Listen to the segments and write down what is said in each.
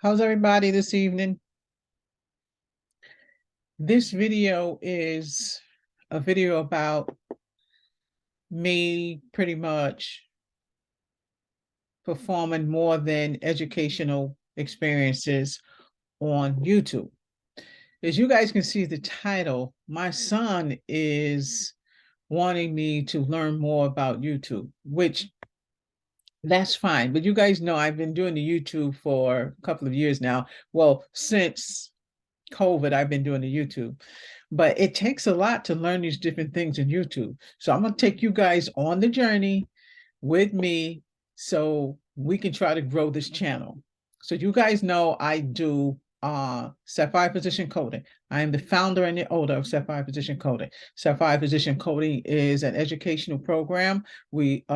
How's everybody this evening? This video is a video about me pretty much performing more than educational experiences on YouTube. As you guys can see the title, my son is wanting me to learn more about YouTube, which that's fine. But you guys know I've been doing the YouTube for a couple of years now. Well, since COVID, I've been doing the YouTube, but it takes a lot to learn these different things in YouTube. So I'm going to take you guys on the journey with me so we can try to grow this channel. So you guys know I do Sapphire Position Coding. I am the founder and the owner of Sapphire Position Coding. Sapphire Position Coding is an educational program. We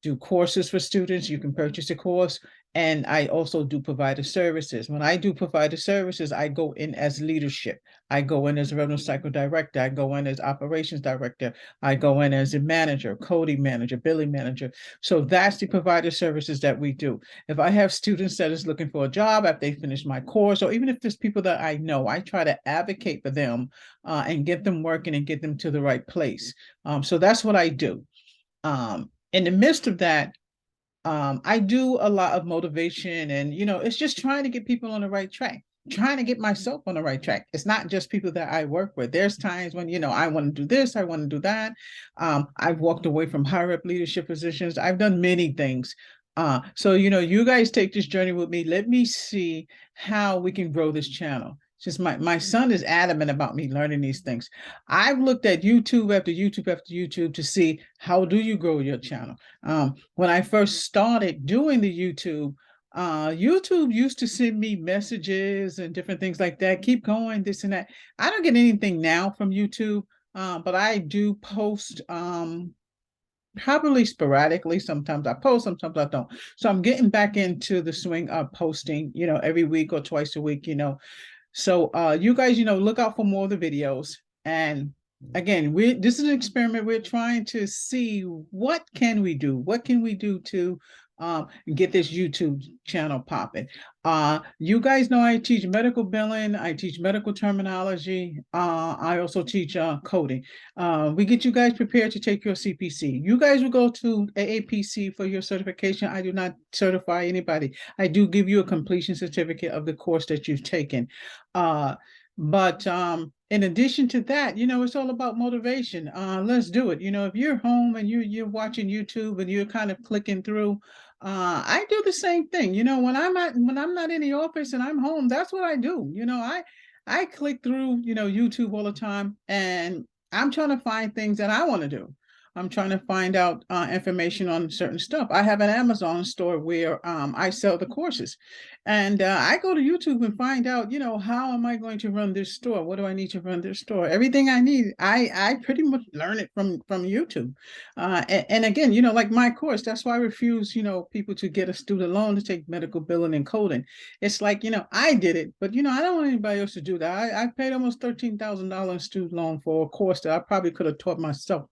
do courses for students. You can purchase a course. And I also do provider services. When I do provider services, I go in as leadership. I go in as a revenue cycle director. I go in as operations director. I go in as a manager, coding manager, billing manager. So that's the provider services that we do. If I have students that is looking for a job after they finish my course, or even if there's people that I know, I try to advocate for them and get them working and get them to the right place. So that's what I do. In the midst of that, I do a lot of motivation and, it's just trying to get people on the right track, trying to get myself on the right track. It's not just people that I work with. There's times when, I want to do this, I want to do that. I've walked away from higher up leadership positions. I've done many things. So, you guys take this journey with me. Let me see how we can grow this channel. Just my son is adamant about me learning these things. I've looked at YouTube after YouTube after YouTube to see how do you grow your channel. When I first started doing the YouTube used to send me messages and different things like that. Keep going, this and that. I don't get anything now from YouTube, but I do post probably sporadically. Sometimes I post, sometimes I don't. So I'm getting back into the swing of posting, every week or twice a week, So you guys, look out for more of the videos. And again, this is an experiment. We're trying to see what can we do? What can we do to get this YouTube channel popping? You guys know I teach medical billing. I teach medical terminology. I also teach coding. We get you guys prepared to take your CPC. You guys will go to AAPC for your certification. I do not certify anybody. I do give you a completion certificate of the course that you've taken. But in addition to that, it's all about motivation. Let's do it. If you're home and you're watching YouTube and you're kind of clicking through, I do the same thing. When I'm not in the office and I'm home, that's what I do. I click through, YouTube all the time, and I'm trying to find things that I want to do. I'm trying to find out information on certain stuff. I have an Amazon store where I sell the courses. And I go to YouTube and find out, how am I going to run this store? What do I need to run this store? Everything I need, I pretty much learn it from YouTube. And again, like my course, that's why I refuse, people to get a student loan to take medical billing and coding. It's like, I did it, but, I don't want anybody else to do that. I paid almost $13,000 student loan for a course that I probably could have taught myself.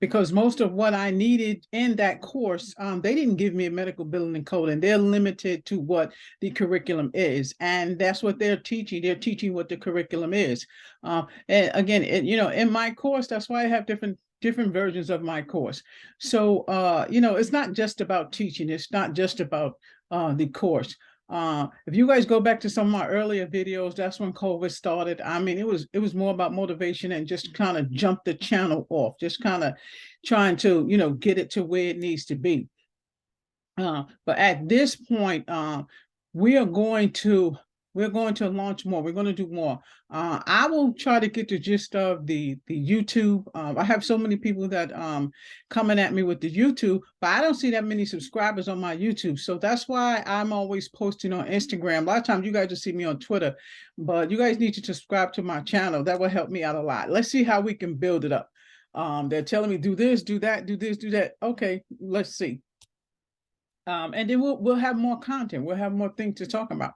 Because most of what I needed in that course, they didn't give me a medical billing and coding. They're limited to what the curriculum is. And that's what they're teaching. They're teaching what the curriculum is. And again, in my course, that's why I have different versions of my course. So, it's not just about teaching. It's not just about the course. If you guys go back to some of my earlier videos, that's when COVID started. I mean, it was more about motivation and just kind of jump the channel off, just kind of trying to, get it to where it needs to be. But at this point, we are going to launch more. We're going to do more. I will try to get the gist of the YouTube. I have so many people that coming at me with the YouTube, but I don't see that many subscribers on my YouTube. So that's why I'm always posting on Instagram. A lot of times you guys just see me on Twitter, but you guys need to subscribe to my channel. That will help me out a lot. Let's see how we can build it up. They're telling me do this, do that, do this, do that. Okay, let's see. And then we'll have more content. We'll have more things to talk about.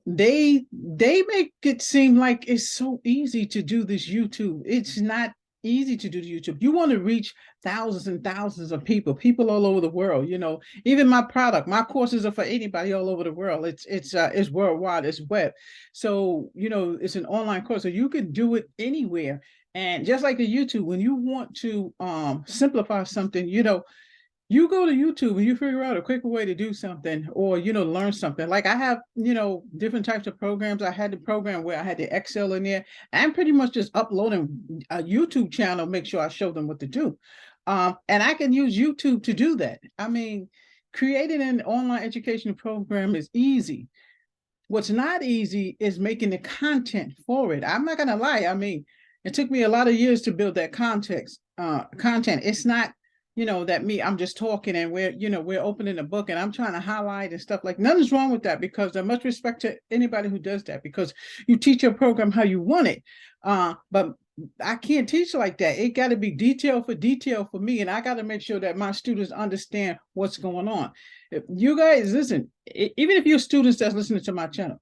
They make it seem like it's so easy to do this YouTube. It's not easy to do YouTube. You want to reach thousands and thousands of people all over the world. Even my product, my courses are for anybody all over the world. It's worldwide, it's web. So, it's an online course. So you can do it anywhere. And just like the YouTube, when you want to simplify something, you go to YouTube and you figure out a quicker way to do something, or learn something. Like I have, different types of programs. I had the program where I had the Excel in there. I'm pretty much just uploading a YouTube channel, make sure I show them what to do. And I can use YouTube to do that. I mean, creating an online education program is easy. What's not easy is making the content for it. I'm not gonna lie. I mean, it took me a lot of years to build that content. It's not, that I'm just talking and we're opening a book and I'm trying to highlight and stuff. Like, nothing's wrong with that, because I much respect to anybody who does that, because you teach your program how you want it. But I can't teach like that. It got to be detail for me, and I got to make sure that my students understand what's going on. If you guys listen, even if you're students that's listening to my channel,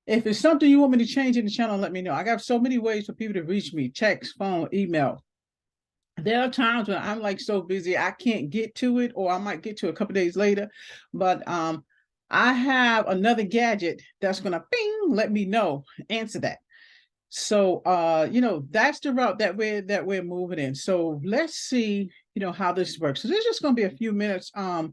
if it's something you want me to change in the channel, let me know. I got so many ways for people to reach me: text, phone, email. There are times when I'm like so busy I can't get to it, or I might get to it a couple days later. But I have another gadget that's gonna bing, let me know, answer that. So that's the route that we're moving in. So let's see, how this works. So there's just going to be a few minutes of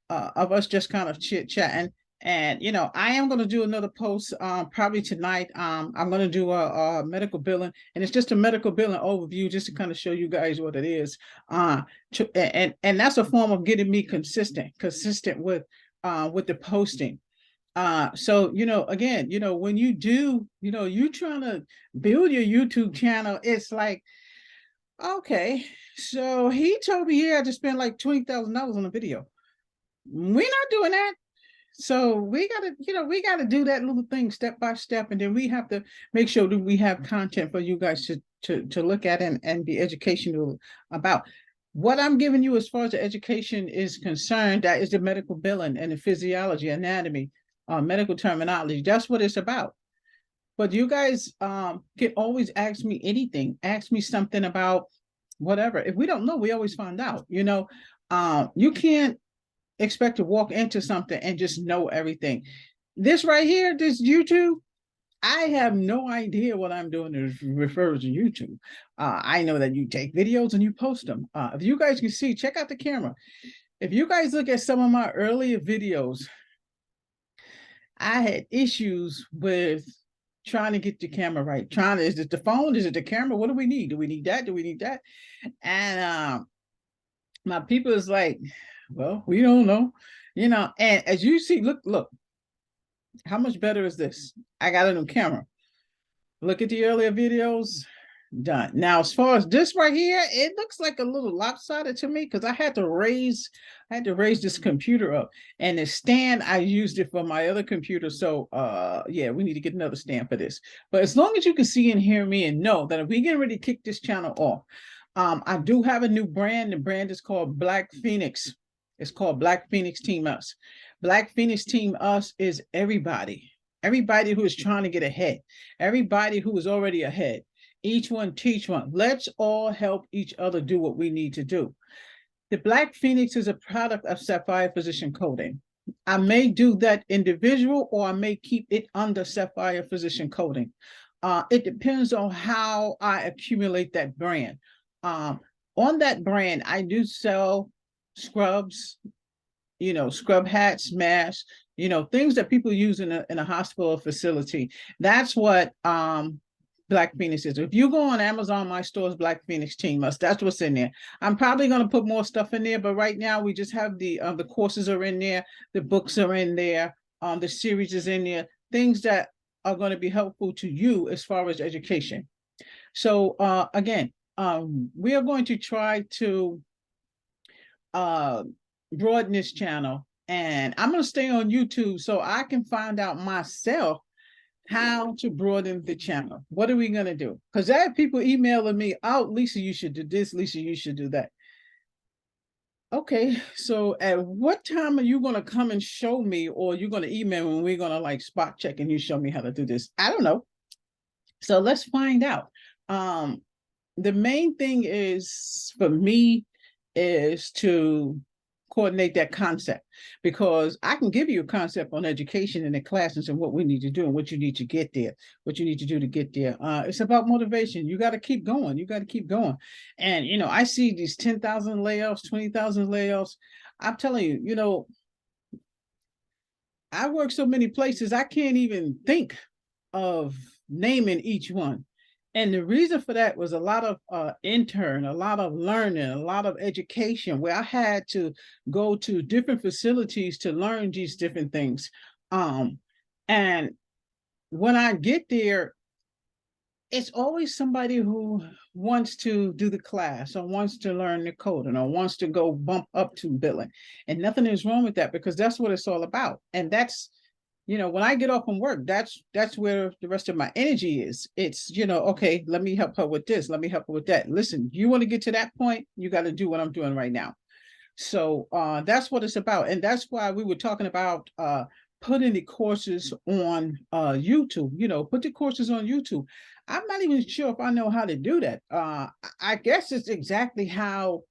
us just kind of chit chatting. And I am going to do another post probably tonight. I'm going to do a medical billing, and it's just a medical billing overview, just to kind of show you guys what it is. And that's a form of getting me consistent with the posting. So again, when you do, you trying to build your YouTube channel, it's like, okay, so he told me he had to spend like $20,000 on a video. We're not doing that. So we gotta do that little thing step by step, and then we have to make sure that we have content for you guys to look at and be educational about. What I'm giving you as far as the education is concerned, that is the medical billing and the physiology, anatomy, medical terminology. That's what it's about. But you guys can always ask me anything. Ask me something about whatever. If we don't know, we always find out. You can't expect to walk into something and just know everything. This right here, this YouTube, I have no idea what I'm doing to refer to YouTube. I know that you take videos and you post them. If you guys can see, check out the camera. If you guys look at some of my earlier videos, I had issues with trying to get the camera right. Is it the phone? Is it the camera? What do we need? Do we need that? Do we need that? And my people is like, well, we don't know, and as you see, look, how much better is this? I got a new camera. Look at the earlier videos, done. Now, as far as this right here, it looks like a little lopsided to me, because I had to raise this computer up, and the stand, I used it for my other computer. So yeah, we need to get another stand for this. But as long as you can see and hear me and know that if we get ready to kick this channel off, I do have a new brand. The brand is called Black Phoenix. It's called Black Phoenix Team Us. Black Phoenix Team Us is everybody who is trying to get ahead, everybody who is already ahead. Each one teach one. Let's all help each other do what we need to do. The Black Phoenix is a product of Sapphire Physician Coding. I may do that individual, or I may keep it under Sapphire Physician Coding. It depends on how I accumulate that brand. On that brand, I do sell scrubs, scrub hats, masks, things that people use in a hospital facility. That's what Black Phoenix is. If you go on Amazon, my store is Black Phoenix Team Must. That's what's in there. I'm probably going to put more stuff in there, but right now we just have the courses are in there, the books are in there, the series is in there, things that are going to be helpful to you as far as education. So again, we are going to try to broaden this channel, and I'm going to stay on YouTube so I can find out myself how to broaden the channel. What are we going to do? Because I have people emailing me, oh, Lisa, you should do this. Lisa, you should do that. Okay, so at what time are you going to come and show me, or you're going to email me, and we're going to like spot check and you show me how to do this? I don't know. So let's find out. the main thing is for me is to coordinate that concept, because I can give you a concept on education in the classes and what we need to do and what you need to get there, what you need to do to get there. It's about motivation. You got to keep going. You got to keep going. And, I see these 10,000 layoffs, 20,000 layoffs. I'm telling you, I work so many places, I can't even think of naming each one. And the reason for that was a lot of intern, a lot of learning, a lot of education, where I had to go to different facilities to learn these different things. And when I get there, it's always somebody who wants to do the class or wants to learn the coding or wants to go bump up to billing. And nothing is wrong with that, because that's what it's all about. And that's, when I get off from work, that's where the rest of my energy is. It's, okay, let me help her with this, let me help her with that. Listen, you want to get to that point, you got to do what I'm doing right now. So that's what it's about. And that's why we were talking about putting the courses on YouTube. Put the courses on YouTube. I'm not even sure if I know how to do that. I guess it's exactly how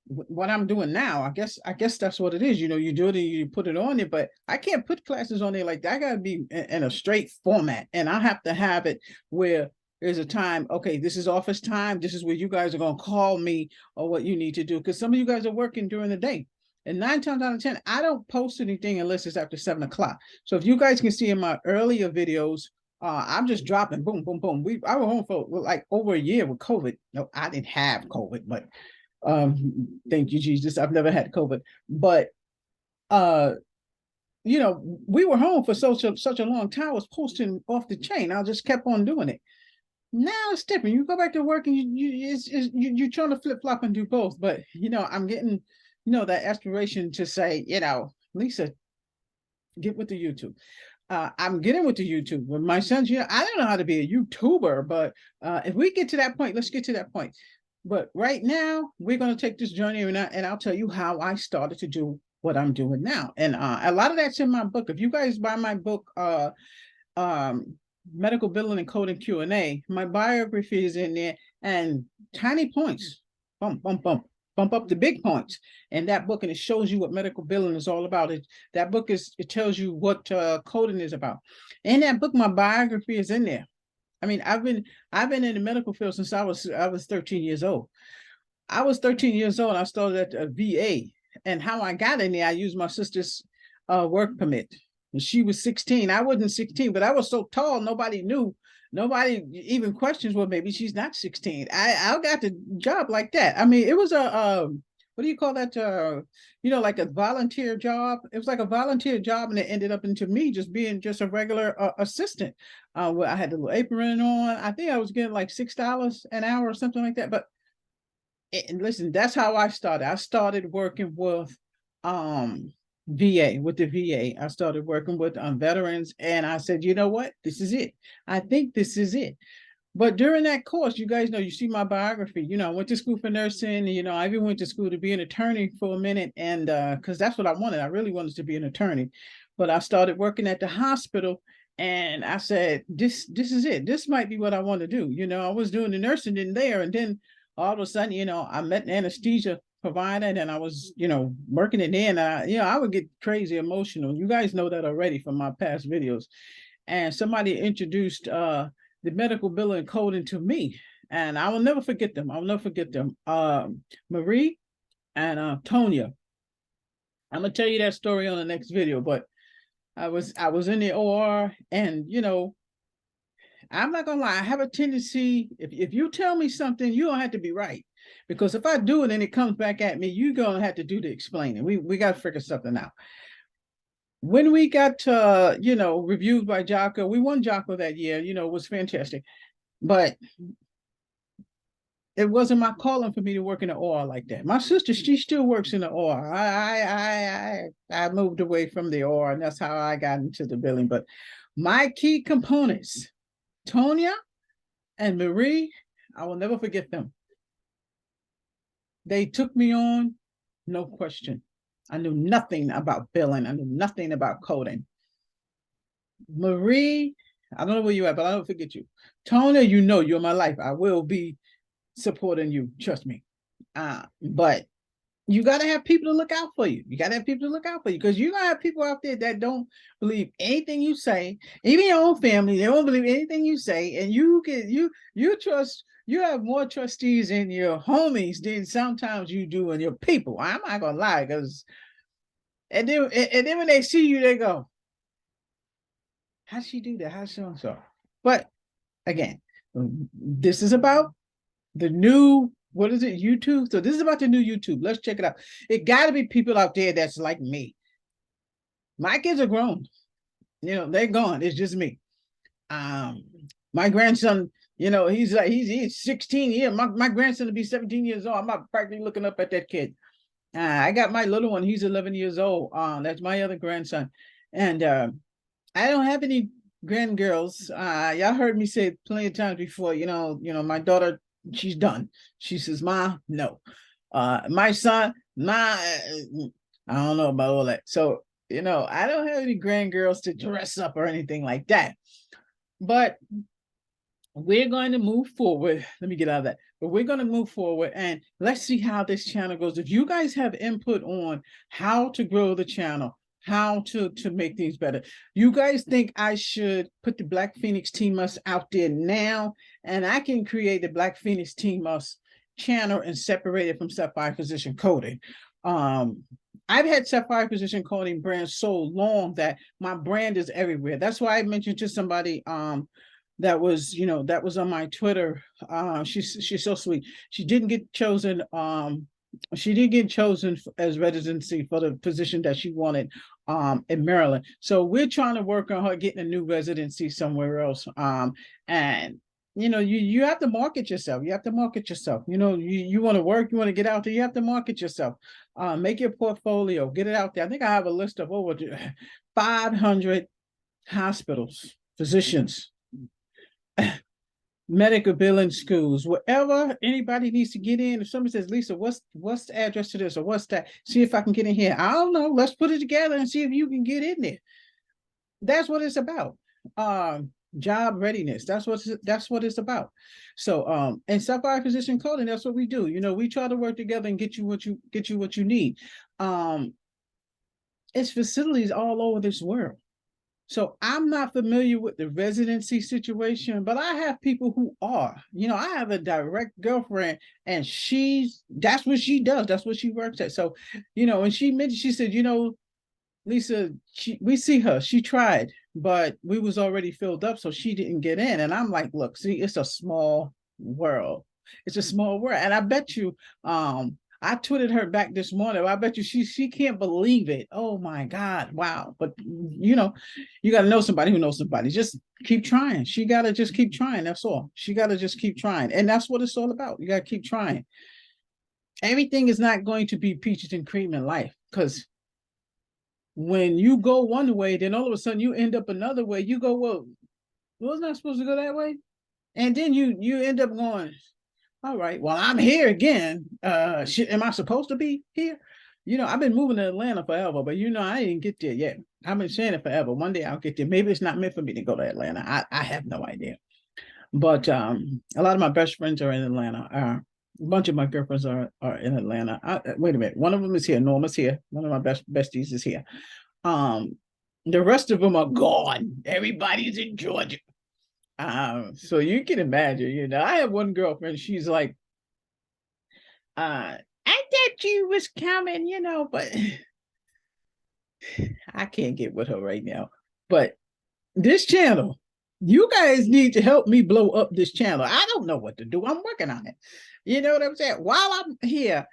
what I'm doing now. I guess that's what it is. You do it and you put it on there, but I can't put classes on there like that. I gotta be in a straight format, and I have to have it where there's a time. Okay, this is office time. This is where you guys are gonna call me or what you need to do, because some of you guys are working during the day. And 9 times out of 10, I don't post anything unless it's after 7 o'clock. So if you guys can see in my earlier videos, I'm just dropping boom, boom, boom. I was home for like over a year with COVID. No, I didn't have COVID, but thank you, Jesus, I've never had COVID. But uh, we were home for such a long time. I was posting off the chain. I just kept on doing it. Now it's different. You go back to work and you're trying to flip flop and do both. But I'm getting that aspiration to say, Lisa, get with the YouTube. I'm getting with the YouTube. When my son's, I don't know how to be a YouTuber, but if we get to that point, let's get to that point. But right now, we're going to take this journey, and I'll tell you how I started to do what I'm doing now. And a lot of that's in my book. If you guys buy my book, Medical Billing and Coding Q&A, my biography is in there, and tiny points, bump, bump, bump up the big points in that book, and it shows you what medical billing is all about. That book it tells you what coding is about. In that book, my biography is in there. I mean, I've been in the medical field since I was 13 years old. I was 13 years old. I started at a VA, and how I got in there, I used my sister's work permit. And she was 16. I wasn't 16, but I was so tall, nobody knew. Nobody even questions, well, maybe she's not 16. I got the job like that. I mean, it was what do you call that? Like a volunteer job. It was like a volunteer job, and it ended up into me just being just a regular assistant. Where I had the little apron on. I think I was getting like $6 an hour or something like that. But listen, that's how I started. I started working with VA, with the VA. I started working with veterans, and I said, you know what? This is it. I think this is it. But during that course, you guys know, you see my biography, I went to school for nursing, I even went to school to be an attorney for a minute, and because that's what I wanted. I really wanted to be an attorney. But I started working at the hospital, and I said, this is it. This might be what I want to do. I was doing the nursing in there, and then all of a sudden, I met an anesthesia provider, and I was, working it in. I would get crazy emotional. You guys know that already from my past videos. And somebody introduced the medical billing and coding to me, and I will never forget them. I will never forget them. Marie and Tonya. I'm gonna tell you that story on the next video, but I was in the OR, and I'm not gonna lie, I have a tendency, if you tell me something, you don't have to be right. Because if I do it and it comes back at me, you're gonna have to do the explaining. We gotta figure something out. When we got reviewed by Jocko, we won Jocko that year, it was fantastic. But it wasn't my calling for me to work in the OR like that. My sister, she still works in the OR. I moved away from the OR, and that's how I got into the billing. But my key components, Tonya and Marie, I will never forget them. They took me on, no question. I knew nothing about billing. I knew nothing about coding. Marie, I don't know where you at, but I don't forget you. Tonya, you're my life. I will be supporting you, trust me. But you got to have people to look out for you. You got to have people to look out for you, because you're gonna have people out there that don't believe anything you say. Even your own family, they don't believe anything you say, and you trust. You have more trustees in your homies than sometimes you do in your people. I'm not gonna lie, because and then when they see you, they go, "How'd she do that? How's so and so?" But again, this is about the new, what is it, YouTube? So this is about the new YouTube. Let's check it out. It got to be people out there that's like me. My kids are grown. They're gone. It's just me. Um, my grandson, he's 16 years. My grandson will be 17 years old. I'm not practically looking up at that kid. I got my little one. He's 11 years old. That's my other grandson, and I don't have any grandgirls. Y'all heard me say it plenty of times before. My daughter, she's done. She says, "Ma, no." My son, I don't know about all that. So, I don't have any grandgirls to dress up or anything like that. But we're going to move forward. Let me get out of that. But we're going to move forward, and let's see how this channel goes. If you guys have input on how to grow the channel, how to make things better, you guys think I should put the Black Phoenix Team Us out there now, and I can create the Black Phoenix Team Us channel and separate it from Sapphire Position Coding. I've had Sapphire Position Coding brand so long that my brand is everywhere. That's why I mentioned to somebody that was on my Twitter. She's so sweet. She didn't get chosen. She didn't get chosen as residency for the position that she wanted in Maryland. So we're trying to work on her getting a new residency somewhere else. And you have to market yourself. You have to market yourself. You want to work, you want to get out there, you have to market yourself. Make your portfolio, get it out there. I think I have a list of over 500 hospitals, physicians, medical billing schools, wherever anybody needs to get in. If somebody says, "Lisa, what's the address to this, or what's that? See if I can get in here." I don't know. Let's put it together and see if you can get in there. That's what it's about. Job readiness. That's what it's about. So and Sapphire Position Coding, that's what we do. We try to work together and get you what you need. It's facilities all over this world. So I'm not familiar with the residency situation, but I have people who are. I have a direct girlfriend, and that's what she does. That's what she works at. So, and she mentioned, she said, Lisa, we see her. She tried, but we was already filled up, so she didn't get in. And I'm like, look, see, it's a small world. It's a small world. And I bet you, I tweeted her back this morning. I bet you she can't believe it. Oh my God, wow. But you got to know somebody who knows somebody. Just keep trying. She got to just keep trying. That's all. She got to just keep trying. And that's what it's all about. You got to keep trying. Everything is not going to be peaches and cream in life, because when you go one way, then all of a sudden you end up another way. You go, well, wasn't I supposed to go that way? And then you end up going, all right, well, I'm here again. Am I supposed to be here? I've been moving to Atlanta forever, but I didn't get there yet. I've been saying it forever. One day I'll get there. Maybe it's not meant for me to go to Atlanta. I have no idea. But a lot of my best friends are in Atlanta. A bunch of my girlfriends are in Atlanta. Wait a minute. One of them is here. Norma's here. One of my besties is here. The rest of them are gone. Everybody's in Georgia. So you can imagine, I have one girlfriend, she's like, I thought you was coming, but I can't get with her right now. But this channel, you guys need to help me blow up this channel. I don't know what to do. I'm working on it. You know what I'm saying? While I'm here,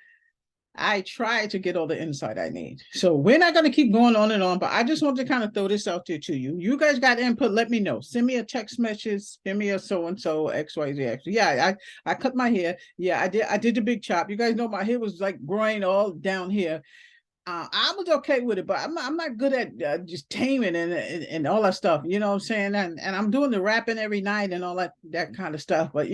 I try to get all the insight I need. So we're not going to keep going on and on, but I just want to kind of throw this out there to you. You guys got input, let me know. Send me a text message, send me a so-and-so, XYZ. Yeah, I cut my hair. Yeah, I did the big chop. You guys know my hair was like growing all down here. I was okay with it, but I'm not good at just taming and all that stuff. You know what I'm saying? And I'm doing the rapping every night and all that kind of stuff. But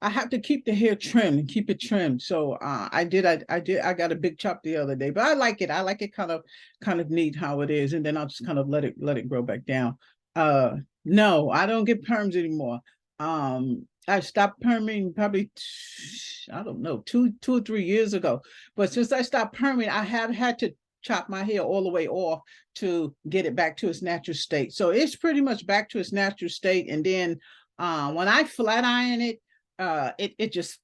I have to keep the hair trimmed and keep it trimmed. So I got a big chop the other day, but I like it. I like it kind of neat how it is, and then I'll just kind of let it grow back down. No, I don't get perms anymore. I stopped perming probably, I don't know, 2 or 3 years ago. But since I stopped perming, I have had to chop my hair all the way off to get it back to its natural state. So it's pretty much back to its natural state. And then when I flat iron it, it just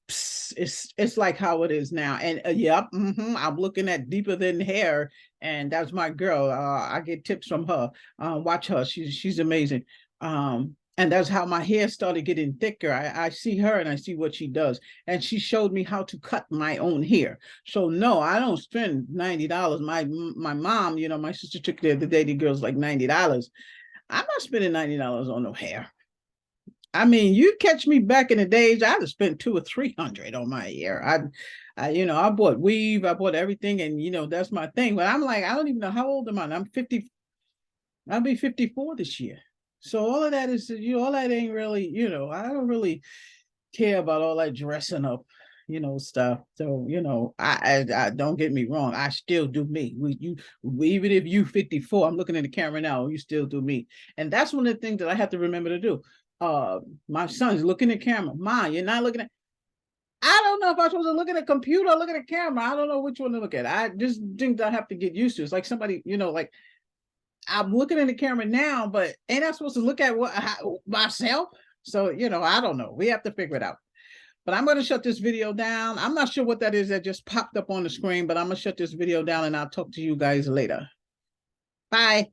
it's like how it is now. And yep, I'm looking at deeper than hair, and that's my girl. I get tips from her. Watch her; she's amazing. And that's how my hair started getting thicker. I see her and I see what she does, and she showed me how to cut my own hair. So no, I don't spend $90. My mom, my sister took the day girls like $90. I'm not spending $90 on no hair. I mean, you catch me back in the days, I'd have spent 200 or 300 on my hair. I bought weave, I bought everything, and that's my thing. But I'm like, I don't even know how old am I. I'm 50. I'll be 54 this year. So all of that is, all that ain't really, I don't really care about all that dressing up, stuff. So, I don't get me wrong. I still do me. Even if you 54, I'm looking in the camera now, you still do me. And that's one of the things that I have to remember to do. My son's looking at the camera. Ma, you're not looking at, I don't know if I'm supposed to look at a computer or look at a camera. I don't know which one to look at. I just think I have to get used to. It's like somebody, like I'm looking in the camera now, but ain't I supposed to look at myself? So, I don't know. We have to figure it out. But I'm going to shut this video down. I'm not sure what that is that just popped up on the screen, but I'm going to shut this video down and I'll talk to you guys later. Bye.